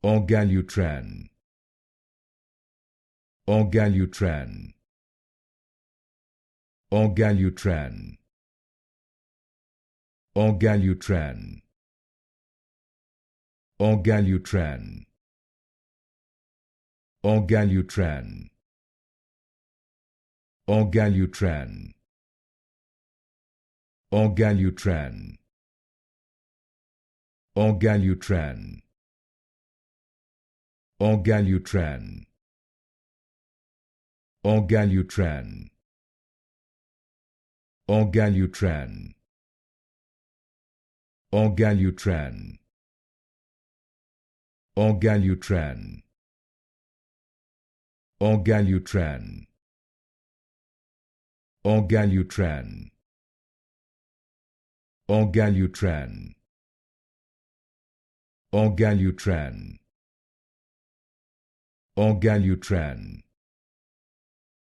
Orgalutran, Orgalutran, Orgalutran, Orgalutran, Orgalutran, Orgalutran, Orgalutran, Orgalutran, Orgalutran, Orgalutran, Orgalutran, Orgalutran, Orgalutran, Orgalutran, Orgalutran, Orgalutran, Orgalutran, Orgalutran, Orgalutran,